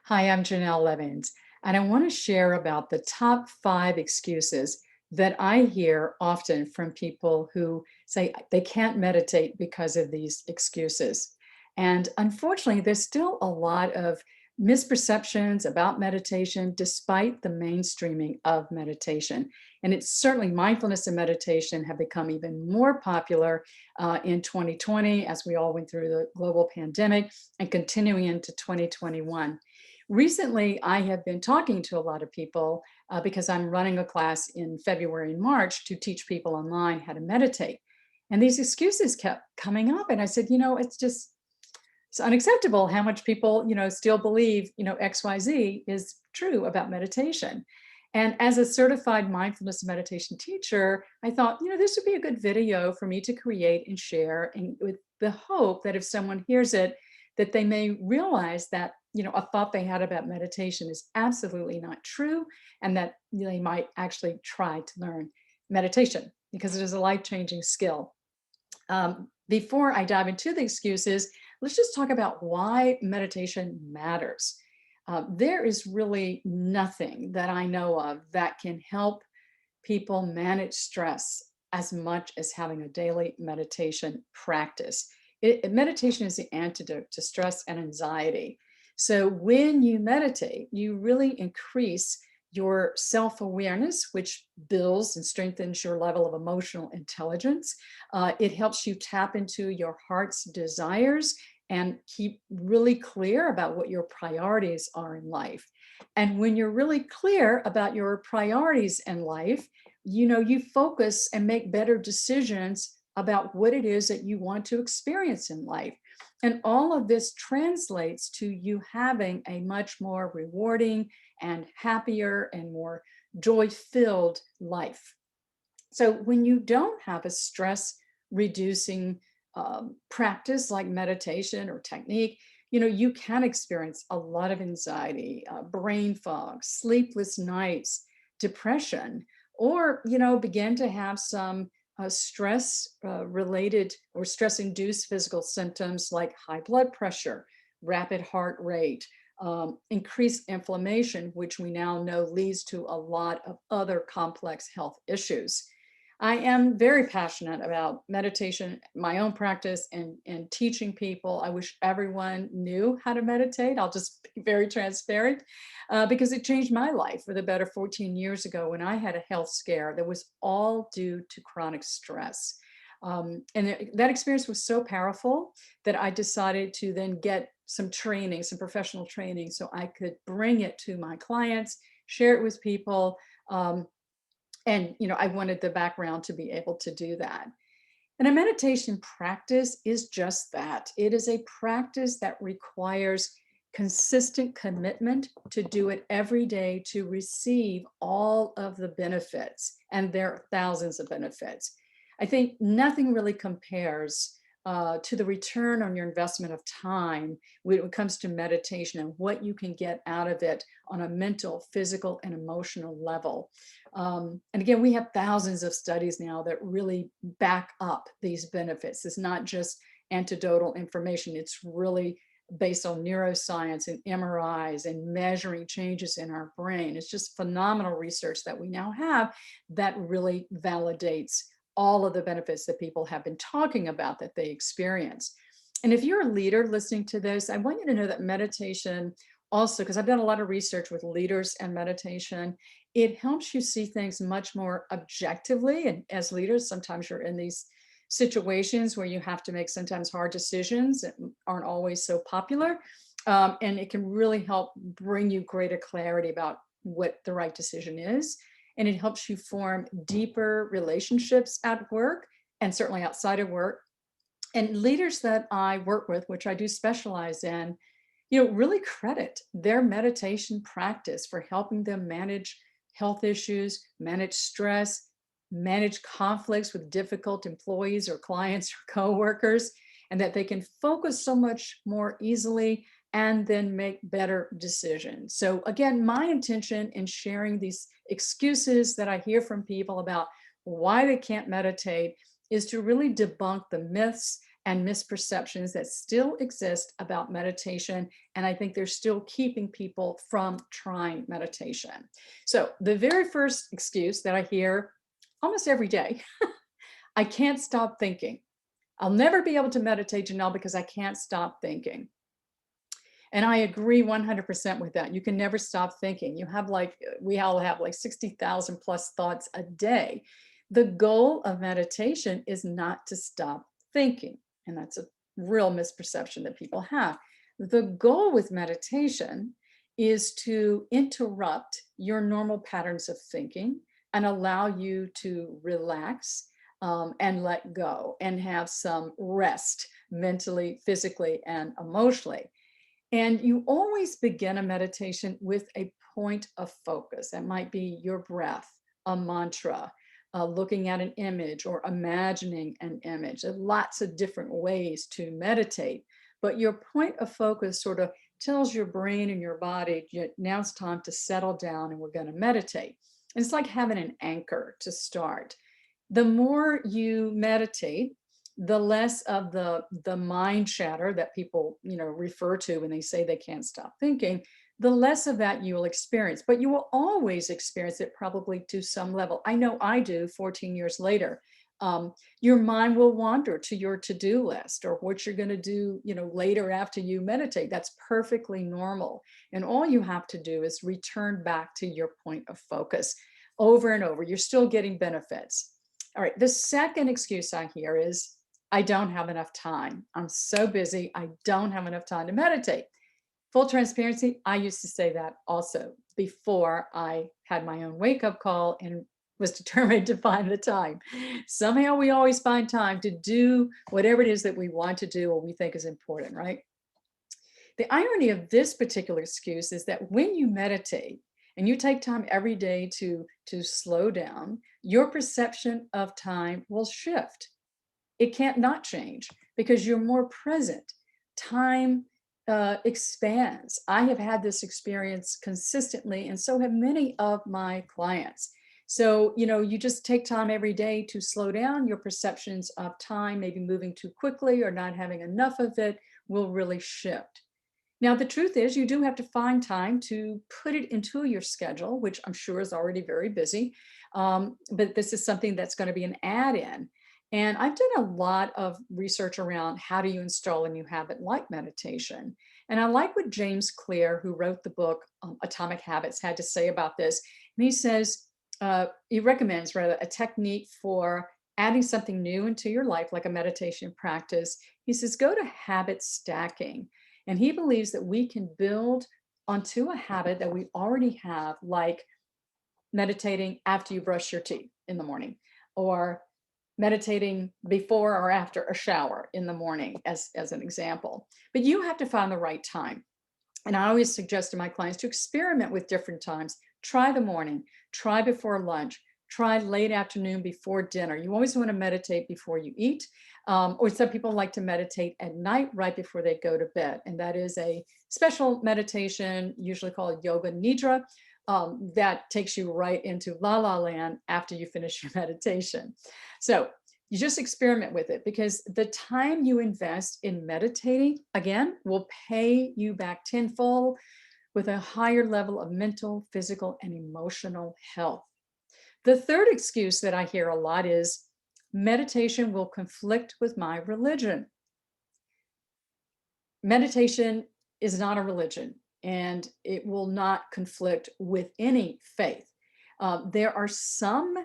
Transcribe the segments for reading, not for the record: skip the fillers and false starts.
Hi, I'm Jennell Levins, and I want to share about the top 5 excuses that I hear often from people who say they can't meditate because of these excuses. And unfortunately, there's still a lot of misperceptions about meditation despite the mainstreaming of meditation. And it's certainly mindfulness and meditation have become even more popular in 2020 as we all went through the global pandemic and continuing into 2021. Recently, I have been talking to a lot of people because I'm running a class in February and March to teach people online how to meditate. And these excuses kept coming up. And I said, it's unacceptable how much people, still believe, XYZ is true about meditation. And as a certified mindfulness meditation teacher, I thought, this would be a good video for me to create and share, and with the hope that if someone hears it, that they may realize that, a thought they had about meditation is absolutely not true, and that they might actually try to learn meditation because it is a life-changing skill. Before I dive into the excuses, let's just talk about why meditation matters. There is really nothing that I know of that can help people manage stress as much as having a daily meditation practice. Meditation is the antidote to stress and anxiety. So when you meditate, you really increase your self awareness, which builds and strengthens your level of emotional intelligence. It helps you tap into your heart's desires and keep really clear about what your priorities are in life. And when you're really clear about your priorities in life, you focus and make better decisions about what it is that you want to experience in life. And all of this translates to you having a much more rewarding and happier and more joy filled life. So when you don't have a stress reducing practice like meditation or technique, you can experience a lot of anxiety, brain fog, sleepless nights, depression, or begin to have some stress related or stress induced physical symptoms like high blood pressure, rapid heart rate, increased inflammation, which we now know leads to a lot of other complex health issues. I am very passionate about meditation, my own practice, and teaching people. I wish everyone knew how to meditate. I'll just be very transparent because it changed my life for the better 14 years ago when I had a health scare that was all due to chronic stress. That experience was so powerful that I decided to then get some training, some professional training, so I could bring it to my clients, share it with people. And I wanted the background to be able to do that. And a meditation practice is just that. It is a practice that requires consistent commitment to do it every day to receive all of the benefits. And there are thousands of benefits. I think nothing really compares to the return on your investment of time when it comes to meditation and what you can get out of it on a mental, physical, and emotional level. And again, we have thousands of studies now that really back up these benefits. It's not just anecdotal information, it's really based on neuroscience and MRIs and measuring changes in our brain. It's just phenomenal research that we now have that really validates all of the benefits that people have been talking about that they experience. And if you're a leader listening to this, I want you to know that meditation also, because I've done a lot of research with leaders and meditation, it helps you see things much more objectively. And as leaders, sometimes you're in these situations where you have to make sometimes hard decisions that aren't always so popular. And it can really help bring you greater clarity about what the right decision is. And it helps you form deeper relationships at work and certainly outside of work. And leaders that I work with, which I do specialize in, really credit their meditation practice for helping them manage health issues, manage stress, manage conflicts with difficult employees or clients or coworkers, and that they can focus so much more easily and then make better decisions. So again, my intention in sharing these excuses that I hear from people about why they can't meditate is to really debunk the myths and misperceptions that still exist about meditation. And I think they're still keeping people from trying meditation. So the very first excuse that I hear almost every day, I can't stop thinking. I'll never be able to meditate, Jennell, because I can't stop thinking. And I agree 100% with that. You can never stop thinking. We all have like 60,000 plus thoughts a day. The goal of meditation is not to stop thinking. And that's a real misperception that people have. The goal with meditation is to interrupt your normal patterns of thinking and allow you to relax and let go and have some rest mentally, physically, and emotionally. And you always begin a meditation with a point of focus. That might be your breath, a mantra, looking at an image or imagining an image. There are lots of different ways to meditate, but your point of focus sort of tells your brain and your body, now it's time to settle down and we're going to meditate. And it's like having an anchor to start. The more you meditate, the less of the mind chatter that people refer to when they say they can't stop thinking, the less of that you will experience. But you will always experience it probably to some level. I know I do 14 years later. Your mind will wander to your to-do list or what you're going to do later after you meditate. That's perfectly normal. And all you have to do is return back to your point of focus over and over. You're still getting benefits. All right, the second excuse I hear is, I don't have enough time. I'm so busy. I don't have enough time to meditate. Full transparency, I used to say that also before I had my own wake-up call and was determined to find the time. Somehow we always find time to do whatever it is that we want to do or we think is important, right? The irony of this particular excuse is that when you meditate and you take time every day to slow down, your perception of time will shift. It can't not change because you're more present. Time expands. I have had this experience consistently, and so have many of my clients. So, you just take time every day to slow down. Your perceptions of time, maybe moving too quickly or not having enough of it, will really shift. Now, the truth is you do have to find time to put it into your schedule, which I'm sure is already very busy. But this is something that's going to be an add-in. And I've done a lot of research around how do you install a new habit like meditation. And I like what James Clear, who wrote the book Atomic Habits, had to say about this. And he says, he recommends rather a technique for adding something new into your life, like a meditation practice. He says, go to habit stacking. And he believes that we can build onto a habit that we already have, like meditating after you brush your teeth in the morning, or meditating before or after a shower in the morning, as an example. But you have to find the right time. And I always suggest to my clients to experiment with different times. Try the morning, try before lunch, try late afternoon before dinner. You always want to meditate before you eat. Or some people like to meditate at night right before they go to bed. And that is a special meditation, usually called yoga nidra, that takes you right into la la land after you finish your meditation. So you just experiment with it, because the time you invest in meditating, again, will pay you back tenfold with a higher level of mental, physical, and emotional health. The third excuse that I hear a lot is meditation will conflict with my religion. Meditation is not a religion, and it will not conflict with any faith. There are some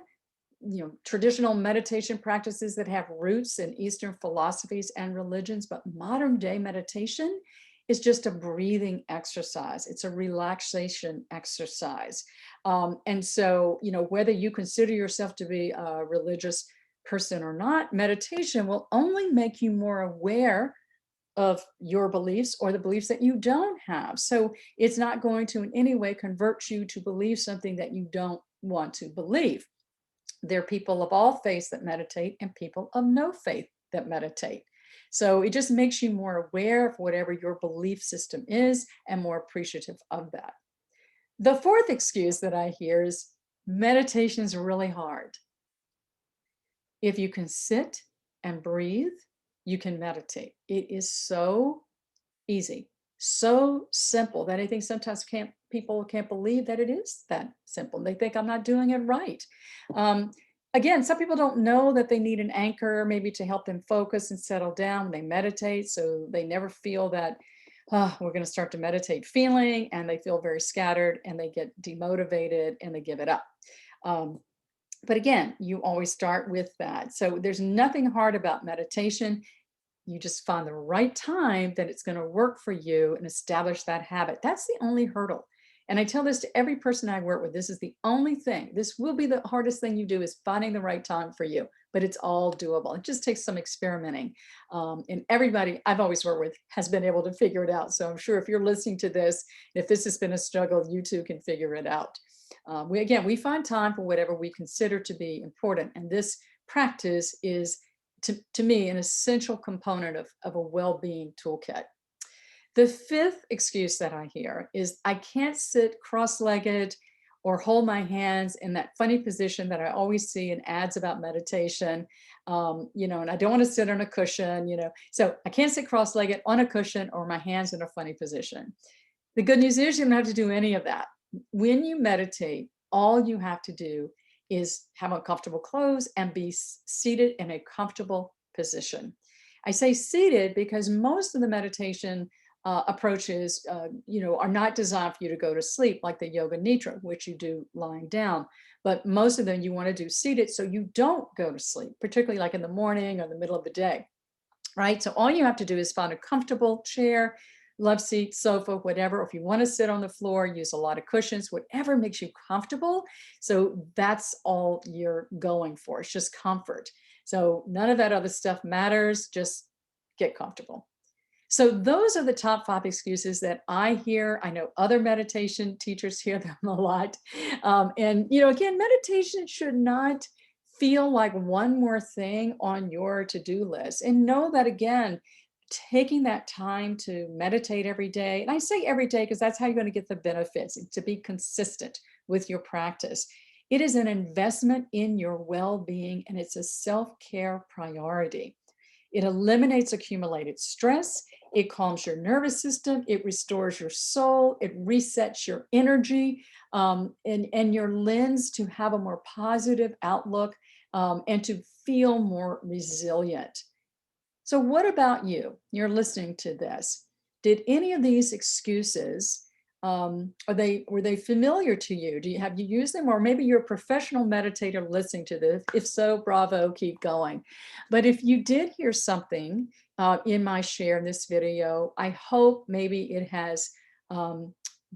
traditional meditation practices that have roots in Eastern philosophies and religions, but modern day meditation is just a breathing exercise. It's a relaxation exercise. And so, whether you consider yourself to be a religious person or not, meditation will only make you more aware of your beliefs or the beliefs that you don't have. So it's not going to in any way convert you to believe something that you don't want to believe. There are people of all faiths that meditate and people of no faith that meditate. So it just makes you more aware of whatever your belief system is and more appreciative of that. The fourth excuse that I hear is meditation is really hard. If you can sit and breathe, you can meditate. It is so easy, so simple that I think sometimes people can't believe that it is that simple. They think I'm not doing it right. Um, Again, some people don't know that they need an anchor maybe to help them focus and settle down when they meditate. So they never feel that, we're going to start to meditate feeling, and they feel very scattered and they get demotivated and they give it up. Um, but again, you always start with that. So there's nothing hard about meditation. You just find the right time that it's going to work for you and establish that habit. That's the only hurdle. And I tell this to every person I work with. This is the only thing. This will be the hardest thing you do, is finding the right time for you, but it's all doable. It just takes some experimenting. And everybody I've always worked with has been able to figure it out. So I'm sure if you're listening to this, if this has been a struggle, you too can figure it out. We find time for whatever we consider to be important. And this practice is, to me, an essential component of a well-being toolkit. The fifth excuse that I hear is, I can't sit cross-legged or hold my hands in that funny position that I always see in ads about meditation. And I don't want to sit on a cushion, so I can't sit cross-legged on a cushion or my hands in a funny position. The good news is you don't have to do any of that. When you meditate, all you have to do is have a comfortable clothes and be seated in a comfortable position. I say seated because most of the meditation approaches, are not designed for you to go to sleep, like the yoga nidra, which you do lying down. But most of them you want to do seated so you don't go to sleep, particularly like in the morning or the middle of the day, right? So all you have to do is find a comfortable chair, love seat, sofa, whatever. If you want to sit on the floor, use a lot of cushions, whatever makes you comfortable. So that's all you're going for. It's just comfort. So none of that other stuff matters. Just get comfortable. So those are the top 5 excuses that I hear. I know other meditation teachers hear them a lot. Again, meditation should not feel like one more thing on your to-do list. And know that, again, taking that time to meditate every day, and I say every day because that's how you're going to get the benefits, to be consistent with your practice. It is an investment in your well-being, and it's a self-care priority. It eliminates accumulated stress. It calms your nervous system. It restores your soul. It resets your energy, and your lens to have a more positive outlook, and to feel more resilient. So what about you? You're listening to this. Did any of these excuses, were they familiar to you? Have you used them? Or maybe you're a professional meditator listening to this. If so, bravo, keep going. But if you did hear something in my share in this video, I hope maybe it has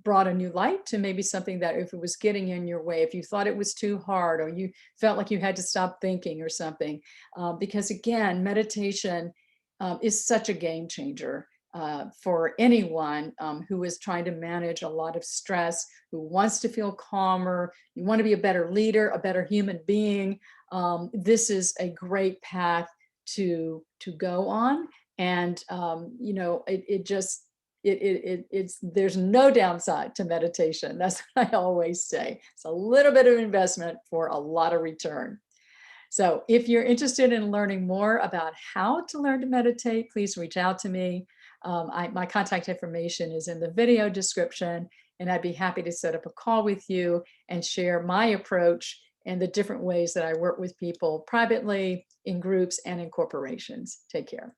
brought a new light to maybe something that, if it was getting in your way, if you thought it was too hard, or you felt like you had to stop thinking or something. Because again, meditation is such a game changer for anyone who is trying to manage a lot of stress, who wants to feel calmer, you want to be a better leader, a better human being. This is a great path to go on. And there's no downside to meditation. That's what I always say. It's a little bit of investment for a lot of return. So if you're interested in learning more about how to learn to meditate, please reach out to me. My contact information is in the video description, and I'd be happy to set up a call with you and share my approach and the different ways that I work with people privately, in groups, and in corporations. Take care.